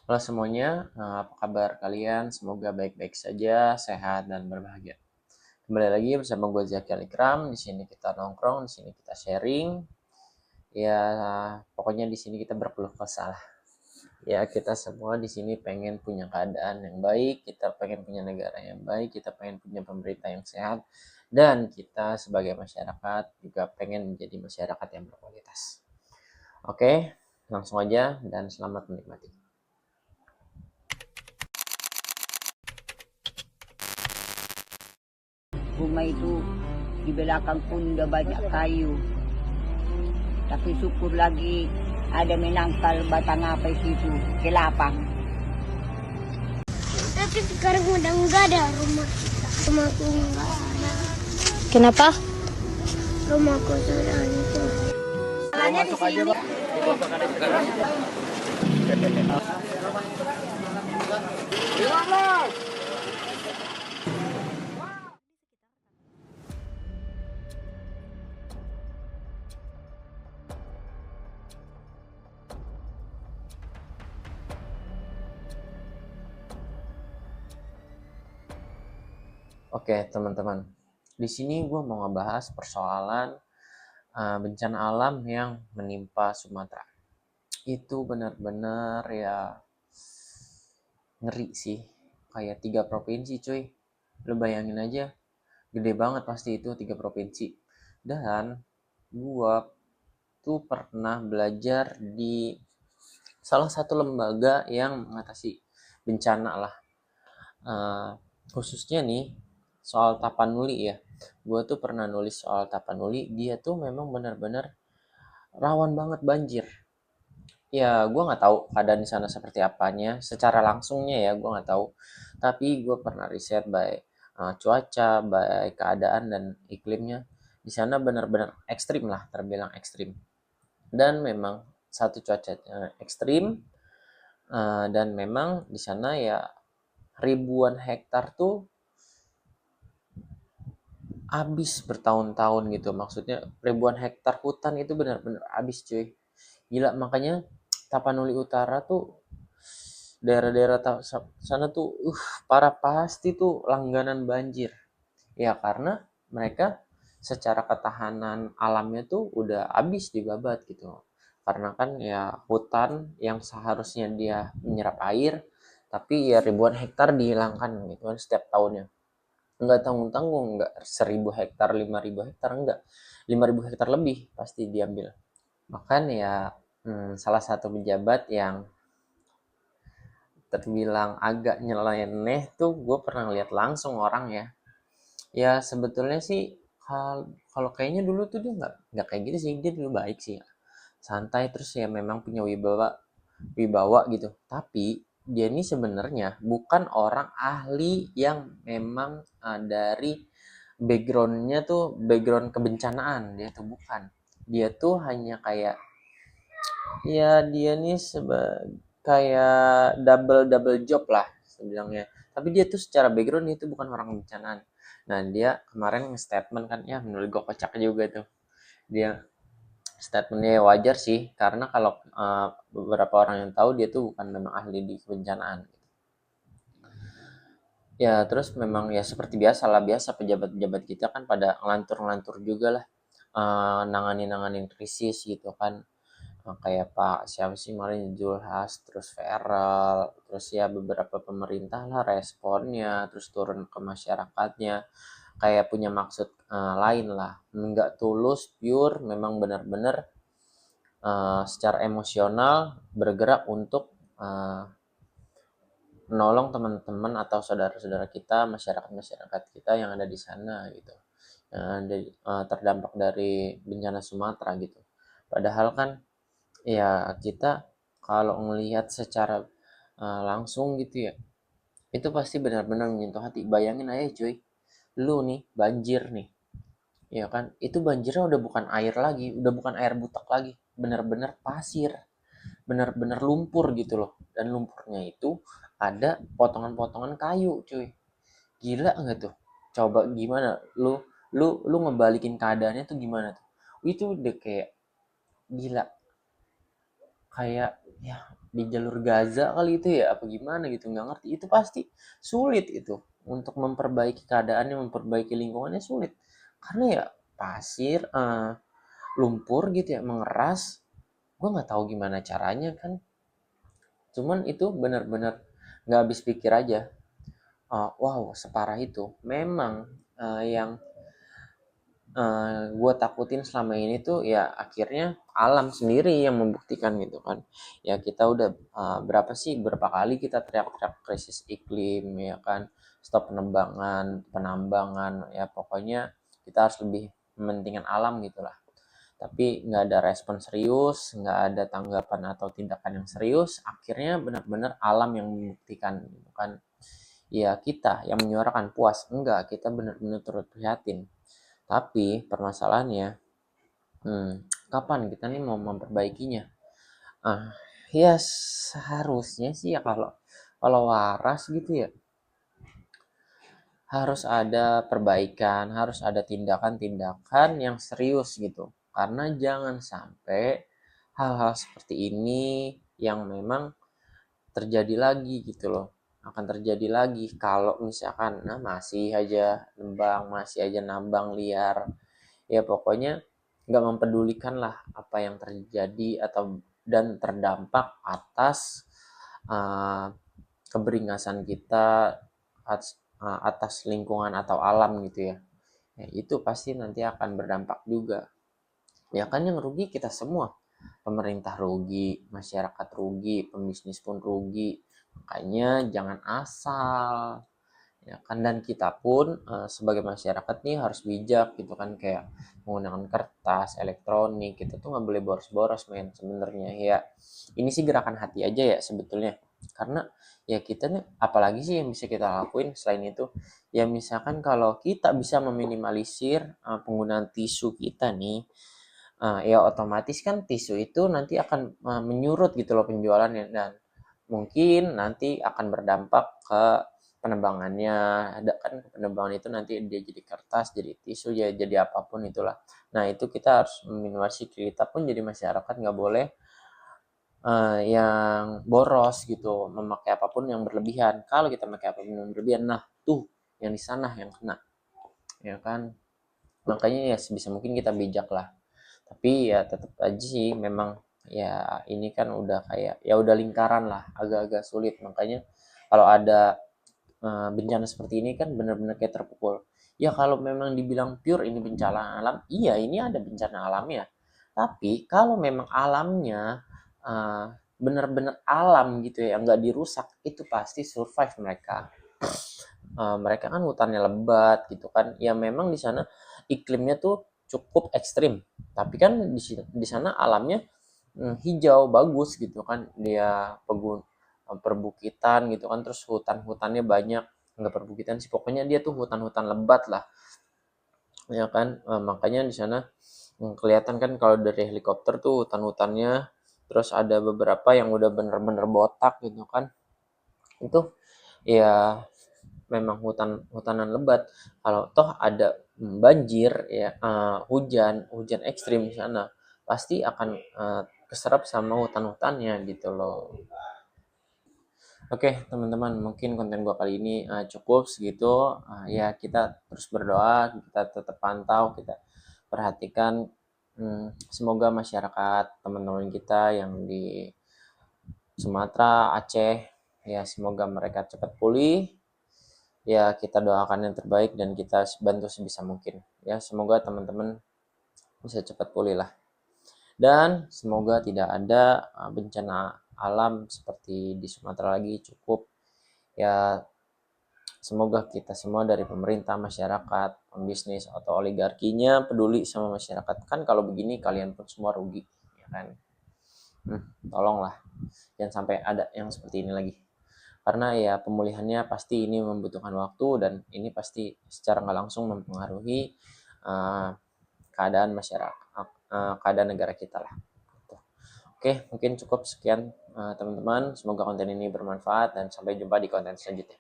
Halo semuanya, apa kabar kalian? Semoga baik-baik saja, sehat dan berbahagia. Kembali lagi bersama gue Zaki Alikram. Di sini kita nongkrong, di sini kita sharing. Ya, pokoknya di sini kita berkeluh kesah lah. Ya, kita semua di sini pengen punya keadaan yang baik, kita pengen punya negara yang baik, kita pengen punya pemerintah yang sehat, dan kita sebagai masyarakat juga pengen menjadi masyarakat yang berkualitas. Oke, langsung aja dan selamat menikmati. Rumah itu di belakang pun udah banyak kayu. Tapi syukur lagi ada menangkal batang apa itu, kelapa. Tapi sekarang udah enggak ada rumah kita. Rumahku enggak ada. Kenapa? Rumahku sudah hancur. Jalannya di sini. Oke, teman-teman. Di sini gue mau ngebahas persoalan bencana alam yang menimpa Sumatera. Itu benar-benar ya ngeri sih. Kayak 3 provinsi, cuy. Lo bayangin aja, gede banget pasti itu 3 provinsi. Dan gue tuh pernah belajar di salah satu lembaga yang mengatasi bencana lah. Uh, Khususnya nih soal Tapanuli ya. Gue tuh pernah nulis soal Tapanuli. Dia tuh memang benar-benar rawan banget banjir. Ya, gue nggak tahu keadaan di sana seperti apanya. Secara langsungnya ya, gue nggak tahu. Tapi gue pernah riset baik cuaca, baik keadaan dan iklimnya. Di sana benar-benar ekstrim lah, terbilang ekstrim. Dan memang satu cuacanya ekstrim. Dan memang di sana ya ribuan hektar tuh habis bertahun-tahun gitu. Maksudnya ribuan hektar hutan itu benar-benar habis, cuy. Gila, makanya Tapanuli Utara tuh daerah-daerah sana tuh parah, pasti tuh langganan banjir. Ya karena mereka secara ketahanan alamnya tuh udah habis dibabat gitu. Karena kan ya hutan yang seharusnya dia menyerap air, tapi ya ribuan hektar dihilangkan gitu kan setiap tahunnya. Enggak tanggung-tanggung, enggak 1.000 hektar, 5.000 hektar, enggak 5.000 hektar lebih pasti diambil. Bahkan ya salah satu pejabat yang terbilang agak nyeleneh tuh gue pernah lihat langsung orang ya. Ya sebetulnya sih kalau kayaknya dulu tuh dia nggak kayak gitu sih, dia dulu baik sih, santai, terus ya memang punya wibawa wibawa gitu. Tapi dia ini sebenarnya bukan orang ahli yang memang dari backgroundnya tuh background kebencanaan, dia tuh bukan. Dia tuh hanya kayak ya dia nih kayak double double job lah sebilangnya. Tapi dia tuh secara background dia tuh bukan orang kebencanaan. Nah dia kemarin statement kan ya menurut gue kocak juga tuh. Dia statementnya wajar sih karena kalau beberapa orang yang tahu dia tuh bukan memang ahli di kebencanaan. Ya terus memang ya seperti biasa lah, biasa pejabat-pejabat kita kan pada ngelantur-ngelantur juga lah, nanganin krisis gitu kan. Kayak Pak siapa sih kemarin, Zulhas, terus Feral, terus ya beberapa pemerintah lah responnya, terus turun ke masyarakatnya kayak punya maksud lain lah, nggak tulus pure, memang benar-benar secara emosional bergerak untuk menolong teman-teman atau saudara-saudara kita, masyarakat-masyarakat kita yang ada di sana gitu, terdampak dari bencana Sumatera gitu. Padahal kan ya kita kalau ngelihat secara langsung gitu ya, itu pasti benar-benar menyentuh hati. Bayangin aja cuy, lu nih banjir nih, ya kan? Itu banjirnya udah bukan air lagi, udah bukan air butak lagi, benar-benar pasir, benar-benar lumpur gitu loh. Dan lumpurnya itu ada potongan-potongan kayu, cuy. Gila nggak tuh? Coba gimana? Lu ngebalikin keadaannya tuh gimana tuh? Itu udah kayak gila. kayak ya di jalur Gaza kali itu ya apa gimana gitu, nggak ngerti. Itu pasti sulit itu untuk memperbaiki keadaannya, memperbaiki lingkungannya sulit karena ya pasir, lumpur gitu ya, mengeras. Gue nggak tahu gimana caranya kan, cuman itu benar-benar nggak habis pikir aja. Wow, separah itu memang. Yang gue takutin selama ini tuh ya akhirnya alam sendiri yang membuktikan gitu kan. Ya kita udah berapa kali kita teriak-teriak krisis iklim ya kan, stop penambangan ya, pokoknya kita harus lebih mementingkan alam gitulah. Tapi nggak ada respon serius, nggak ada tanggapan atau tindakan yang serius, akhirnya benar-benar alam yang membuktikan gitu kan. Ya kita yang menyuarakan puas, enggak, kita benar-benar turut prihatin. Tapi permasalahannya, kapan kita nih mau memperbaikinya? Ya seharusnya sih ya kalau kalau waras gitu ya, harus ada perbaikan, harus ada tindakan-tindakan yang serius gitu. Karena jangan sampai hal-hal seperti ini yang memang terjadi lagi gitu loh. Akan terjadi lagi kalau misalkan masih aja masih aja nambang liar. Ya pokoknya nggak mempedulikan lah apa yang terjadi atau dan terdampak atas uh, keberingasan kita atas lingkungan atau alam gitu ya. Ya itu pasti nanti akan berdampak juga. Ya kan yang rugi kita semua. Pemerintah rugi, masyarakat rugi, pembisnis pun rugi. Makanya jangan asal ya kan, dan kita pun sebagai masyarakat nih harus bijak gitu kan, kayak menggunakan kertas elektronik kita tuh nggak boleh boros-boros men sebenarnya ya. Ini sih gerakan hati aja ya sebetulnya, karena ya kita nih apalagi sih yang bisa kita lakuin selain itu. Ya misalkan kalau kita bisa meminimalisir penggunaan tisu kita nih, ya otomatis kan tisu itu nanti akan menyurut gitu loh penjualannya, dan mungkin nanti akan berdampak ke penebangannya. Ada kan penebangan itu nanti dia jadi kertas, jadi tisu, ya jadi apapun itulah. Nah itu kita harus meminimalisir, kita pun jadi masyarakat nggak boleh yang boros gitu, memakai apapun yang berlebihan. Kalau kita memakai apapun yang berlebihan, nah tuh yang di sana yang kena, ya kan. Makanya ya sebisa mungkin kita bijak lah. Tapi ya tetap aja sih memang ya ini kan udah kayak ya udah lingkaran lah, agak-agak sulit. Makanya kalau ada bencana seperti ini kan benar-benar kayak terpukul. Ya kalau memang dibilang pure ini bencana alam, iya ini ada bencana alam ya. Tapi kalau memang alamnya uh, benar-benar alam gitu ya, nggak dirusak, itu pasti survive mereka. Mereka kan hutannya lebat gitu kan. Ya memang di sana iklimnya tuh cukup ekstrim. Tapi kan di sana alamnya hijau bagus gitu kan. Dia perbukitan gitu kan, terus hutan-hutannya banyak. Nggak perbukitan sih, pokoknya dia tuh hutan-hutan lebat lah ya kan. Makanya di sana kelihatan kan kalau dari helikopter tuh hutan-hutannya, terus ada beberapa yang udah bener-bener botak gitu kan. Itu ya memang hutanan lebat. Kalau toh ada banjir ya, hujan hujan ekstrim di sana, pasti akan keserap sama hutan-hutannya gitu loh. Oke teman-teman, mungkin konten gua kali ini cukup segitu. Ya kita terus berdoa, kita tetap pantau, kita perhatikan. Semoga masyarakat teman-teman kita yang di Sumatera, Aceh, ya semoga mereka cepat pulih. Ya kita doakan yang terbaik dan kita bantu sebisa mungkin. Ya semoga teman-teman bisa cepat pulih lah. Dan semoga tidak ada bencana alam seperti di Sumatera lagi. Cukup ya, semoga kita semua dari pemerintah, masyarakat, pembisnis atau oligarkinya peduli sama masyarakat. Kan kalau begini kalian pun semua rugi, ya kan? Tolonglah jangan sampai ada yang seperti ini lagi. Karena ya pemulihannya pasti ini membutuhkan waktu, dan ini pasti secara nggak langsung mempengaruhi keadaan masyarakat, keadaan negara kita lah. Oke, mungkin cukup sekian teman-teman. Semoga konten ini bermanfaat dan sampai jumpa di konten selanjutnya.